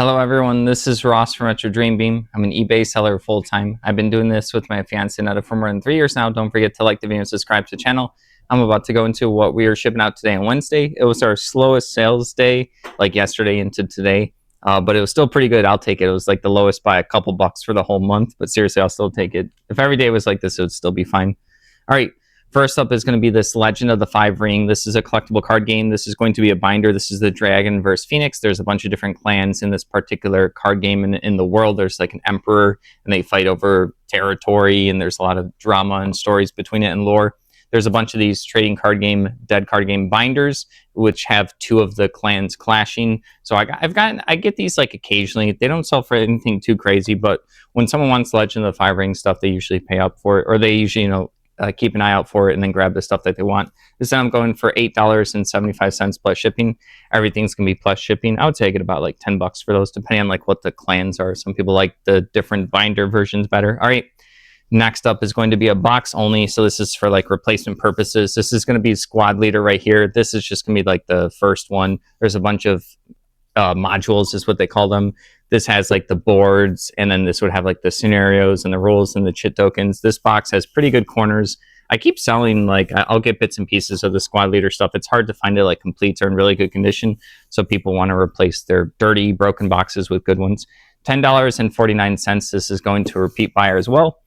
Hello everyone, this is Ross from Retro Dream Beam. I'm an eBay seller full-time. I've been doing this with my fiance Netta for more than 3 years now. Don't forget to like the video and subscribe to the channel. I'm about to go into what we are shipping out today on Wednesday. It was our slowest sales day, like yesterday into today, but it was still pretty good. I'll take it. It was like the lowest by a couple bucks for the whole month, but seriously, I'll still take it. If every day was like this, it would still be fine. All right. First up is going to be this Legend of the Five Ring. This is a collectible card game. This is going to be a binder. This is the Dragon versus Phoenix. There's a bunch of different clans in this particular card game in the world. There's like an emperor, and they fight over territory, and there's a lot of drama and stories between it and lore. There's a bunch of these trading card game, dead card game binders, which have two of the clans clashing. So I get these like occasionally. They don't sell for anything too crazy, but when someone wants Legend of the Five Ring stuff, they usually pay up for it, or they usually, keep an eye out for it and then grab the stuff that they want. This time I'm going for $8.75 plus shipping. Everything's gonna be plus shipping. I would say I get about like 10 bucks for those, depending on like what the clans are. Some people like the different binder versions better. All right. Next up is going to be a box only. So this is for like replacement purposes. This is going to be squad leader right here. This is just going to be like the first one. There's a bunch of modules is what they call them. This has like the boards, and then this would have like the scenarios and the rules and the chit tokens. This box has pretty good corners. I keep selling, like, I'll get bits and pieces of the squad leader stuff. It's hard to find it like completes or in really good condition, so people want to replace their dirty broken boxes with good ones. $10.49. This is going to a repeat buyer as well.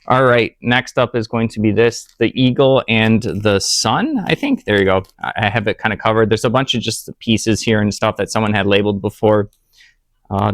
All right, next up is going to be this, the eagle and the sun, I think. There you go. I have it kind of covered. There's a bunch of just pieces here and stuff that someone had labeled before.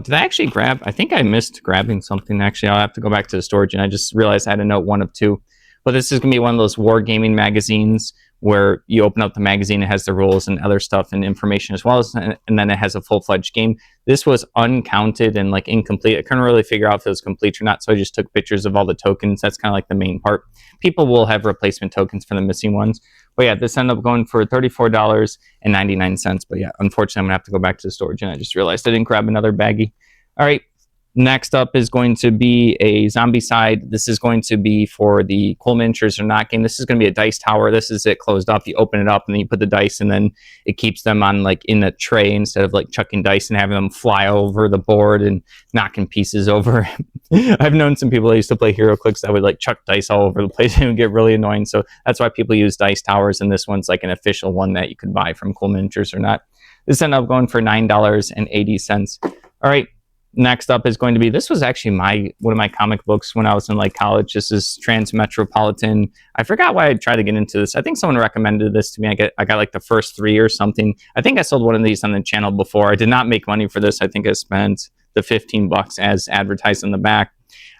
Did I actually grab? I think I missed grabbing something. Actually, I'll have to go back to the storage, and I just realized I had a note 1 of 2. But this is going to be one of those wargaming magazines where you open up the magazine, it has the rules and other stuff and information as well, and then it has a full-fledged game. This was uncounted and like incomplete. I couldn't really figure out if it was complete or not, so I just took pictures of all the tokens. That's kind of like the main part. People will have replacement tokens for the missing ones. But yeah, this ended up going for $34.99. But yeah, unfortunately, I'm going to have to go back to the storage, and I just realized I didn't grab another baggie. All right. Next up is going to be a zombie side. This is going to be for the Cool Miniatures or Not game. This is going to be a dice tower. This is it closed up. You open it up and then you put the dice, and then it keeps them on like in a tray instead of like chucking dice and having them fly over the board and knocking pieces over. I've known some people that used to play Hero Clicks that would like chuck dice all over the place and it would get really annoying. So that's why people use dice towers, and this one's like an official one that you could buy from Cool Miniatures or Not. This ended up going for $9.80. All right. Next up is going to be, this was actually one of my comic books when I was in like college. This is Transmetropolitan. I forgot why I tried to get into this. I think someone recommended this to me. I got like the first 3 or something. I think I sold one of these on the channel before. I did not make money for this. I think I spent the 15 bucks as advertised in the back.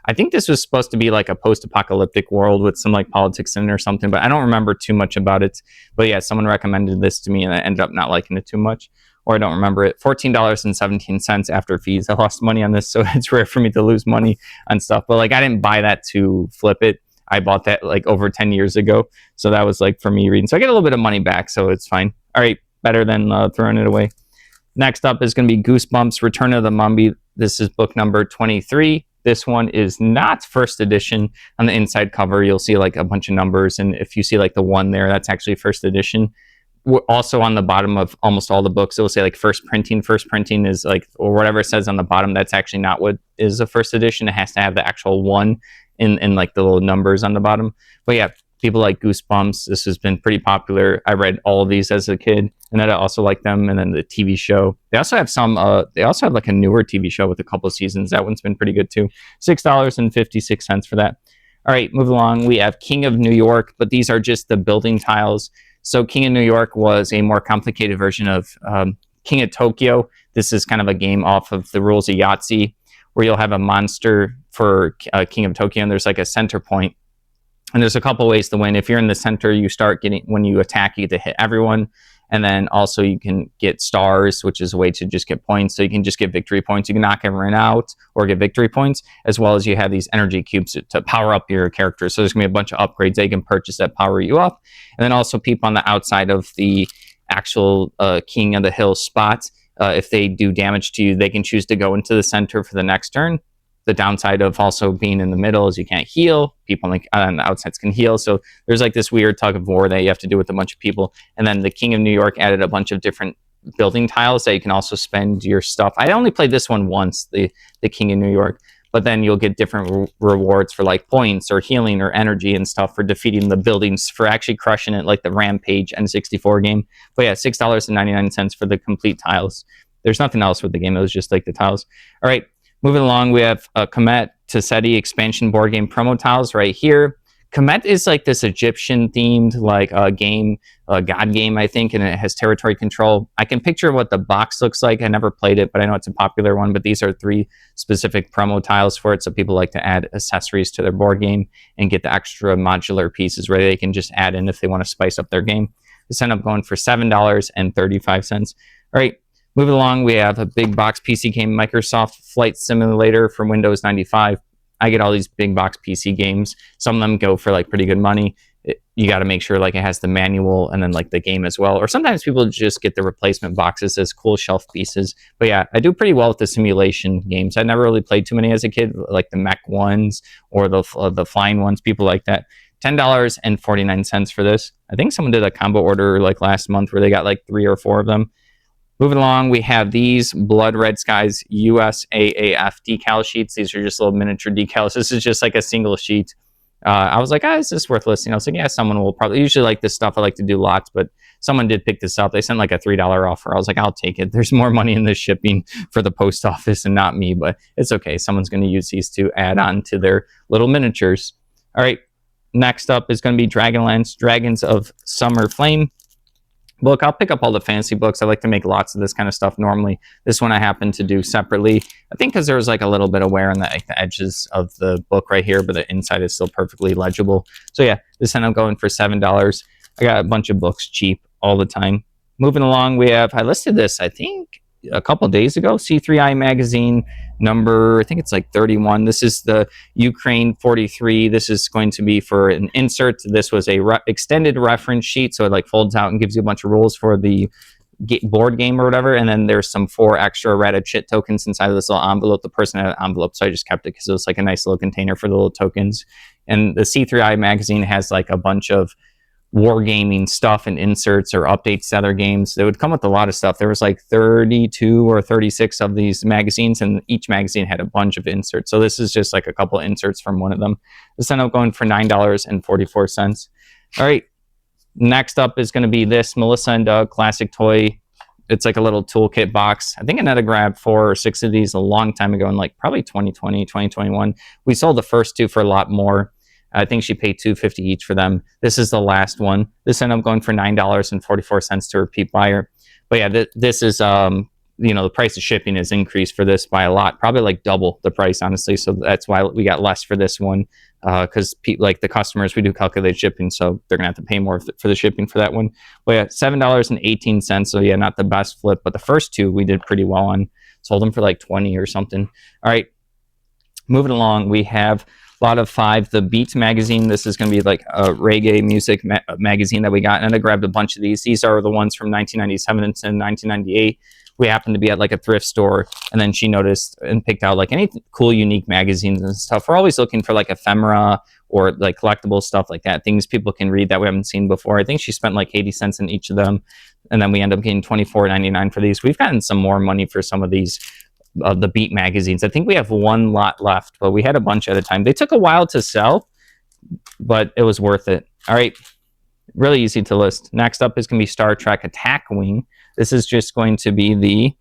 I think this was supposed to be like a post-apocalyptic world with some like politics in it or something, but I don't remember too much about it. But yeah, someone recommended this to me and I ended up not liking it too much. Or I don't remember it. $14.17 after fees. I lost money on this, so it's rare for me to lose money on stuff. But like, I didn't buy that to flip it. I bought that like over 10 years ago, so that was like for me reading. So I get a little bit of money back, so it's fine. All right, better than throwing it away. Next up is going to be Goosebumps: Return of the Mummy. This is book number 23. This one is not first edition. On the inside cover, you'll see like a bunch of numbers, and if you see like the 1 there, that's actually first edition. Also on the bottom of almost all the books, it will say like first printing. First printing is like, or whatever it says on the bottom, that's actually not what is a first edition. It has to have the actual 1 in like the little numbers on the bottom. But yeah, people like Goosebumps. This has been pretty popular. I read all of these as a kid, and then I also like them. And then the TV show. They also have some, they also have like a newer TV show with a couple of seasons. That one's been pretty good too. $6.56 for that. All right, move along. We have King of New York, but these are just the building tiles. So King of New York was a more complicated version of King of Tokyo. This is kind of a game off of the rules of Yahtzee, where you'll have a monster for King of Tokyo, and there's like a center point. And there's a couple ways to win. If you're in the center, you start getting, when you attack, you get to hit everyone. And then also you can get stars, which is a way to just get points. So you can just get victory points. You can knock everyone out or get victory points, as well as you have these energy cubes to power up your character. So there's going to be a bunch of upgrades that you can purchase that power you up. And then also people on the outside of the actual King of the Hill spot, if they do damage to you, they can choose to go into the center for the next turn. The downside of also being in the middle is you can't heal. People on the outsides can heal. So there's like this weird tug of war that you have to do with a bunch of people. And then the King of New York added a bunch of different building tiles that you can also spend your stuff. I only played this one once, the King of New York, but then you'll get different rewards for like points or healing or energy and stuff for defeating the buildings, for actually crushing it, like the Rampage N64 game. But yeah, $6.99 for the complete tiles. There's nothing else with the game. It was just like the tiles. All right, moving along, we have Comet Tassetti expansion board game promo tiles right here. Comet is like this Egyptian themed like game, god game, I think, and it has territory control. I can picture what the box looks like. I never played it, but I know it's a popular one. But these are 3 specific promo tiles for it, so people like to add accessories to their board game and get the extra modular pieces where they can just add in if they want to spice up their game. This ended up going for $7.35. All right, moving along, we have a big box PC game, Microsoft Flight Simulator for Windows 95. I get all these big box PC games. Some of them go for like pretty good money. You got to make sure like it has the manual and then like the game as well. Or sometimes people just get the replacement boxes as cool shelf pieces. But yeah, I do pretty well with the simulation games. I never really played too many as a kid, like the mech ones or the flying ones, people like that. $10.49 for this. I think someone did a combo order like last month where they got like 3 or 4 of them. Moving along, we have these Blood Red Skies USAAF decal sheets. These are just little miniature decals. This is just like a single sheet. I was like, is this worth listing? I was like, yeah, someone will probably, usually like this stuff. I like to do lots, but someone did pick this up. They sent like a $3 offer. I was like, I'll take it. There's more money in this shipping for the post office and not me, but it's okay. Someone's going to use these to add on to their little miniatures. All right, next up is going to be Dragonlance Dragons of Summer Flame book. I'll pick up all the fantasy books. I like to make lots of this kind of stuff normally. This one I happen to do separately. I think because there was like a little bit of wear on the edges of the book right here, but the inside is still perfectly legible. So yeah, this ended up going for $7. I got a bunch of books cheap all the time. Moving along, I listed this, I think, a couple days ago, C3I magazine number, I think it's like 31. This is the Ukraine 43. This is going to be for an insert. This was a extended reference sheet, so it like folds out and gives you a bunch of rules for the board game or whatever. And then there's some 4 extra ratted shit tokens inside of this little envelope. The person had an envelope, so I just kept it because it was like a nice little container for the little tokens. And the C3I magazine has like a bunch of wargaming stuff and inserts or updates to other games. They would come with a lot of stuff. There was like 32 or 36 of these magazines, and each magazine had a bunch of inserts. So this is just like a couple inserts from one of them. This ended up going for $9.44. All right, next up is going to be this Melissa and Doug classic toy. It's like a little toolkit box. I think I had to grab 4 or 6 of these a long time ago in like probably 2020, 2021. We sold the first 2 for a lot more. I think she paid $2.50 each for them. This is the last one. This ended up going for $9.44 to a repeat buyer. But yeah, this is, the price of shipping is increased for this by a lot, probably like double the price, honestly. So that's why we got less for this one, because like the customers, we do calculate shipping, so they're gonna have to pay more for the shipping for that one. But yeah, $7.18. So yeah, not the best flip, but the first 2 we did pretty well on. Sold them for like 20 or something. All right, moving along, we have lot of 5, the Beats magazine. This is going to be like a reggae music magazine that we got, and I grabbed a bunch of these. These are the ones from 1997 to 1998. We happened to be at like a thrift store, and then she noticed and picked out like any cool, unique magazines and stuff. We're always looking for like ephemera or like collectible stuff like that, things people can read that we haven't seen before. I think she spent like 80 cents in each of them, and then we end up getting $24.99 for these. We've gotten some more money for some of these the Beat magazines. I think we have 1 lot left, but we had a bunch at a time. They took a while to sell, but it was worth it. All right, really easy to list. Next up is going to be Star Trek Attack Wing. This is just going to be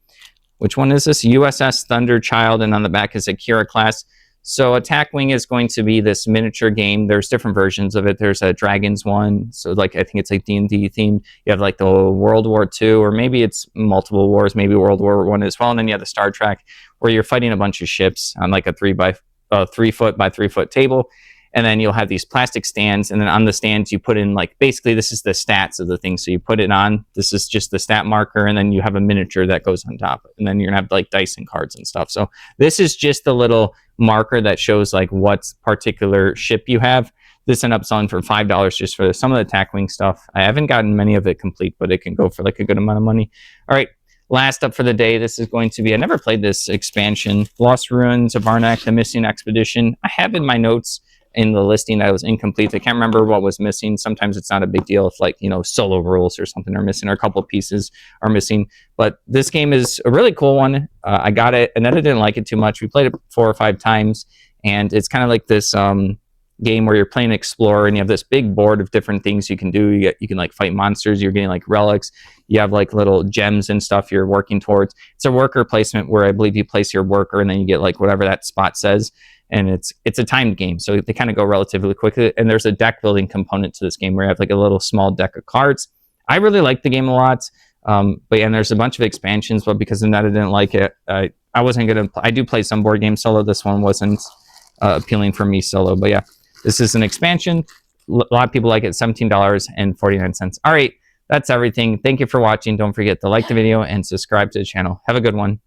which one is this? USS Thunderchild, and on the back is a Kira class. So Attack Wing is going to be this miniature game. There's different versions of it. There's a Dragons one. So like I think it's like D&D themed. You have like the World War II, or maybe it's multiple wars, maybe World War I as well. And then you have the Star Trek, where you're fighting a bunch of ships on like a 3 foot by 3 foot table. And then you'll have these plastic stands, and then on the stands you put in like, basically this is the stats of the thing. So you put it on, this is just the stat marker, and then you have a miniature that goes on top. And then you're gonna have like dice and cards and stuff. So this is just the little marker that shows like what particular ship you have. This ended up selling for $5 just for some of the Attack Wing stuff. I haven't gotten many of it complete, but it can go for like a good amount of money. All right, last up for the day, this is going to be, I never played this expansion, Lost Ruins of Arnak, the Missing Expedition. I have in my notes in the listing that it was incomplete. I can't remember what was missing. Sometimes it's not a big deal if, like, you know, solo rules or something are missing, or a couple pieces are missing. But this game is a really cool one. I got it, and then I didn't like it too much. We played it 4 or 5 times, and it's kind of like this game where you're playing explorer, and you have this big board of different things you can do. You can like fight monsters. You're getting like relics. You have like little gems and stuff you're working towards. It's a worker placement where I believe you place your worker, and then you get like whatever that spot says. And it's a timed game, so they kind of go relatively quickly. And there's a deck building component to this game where you have like a little small deck of cards. I really like the game a lot. But yeah, and there's a bunch of expansions, but because of that I didn't like it. I wasn't gonna. I do play some board games solo. This one wasn't appealing for me solo. But yeah, this is an expansion. A lot of people like it. $17.49. All right, that's everything. Thank you for watching. Don't forget to like the video and subscribe to the channel. Have a good one.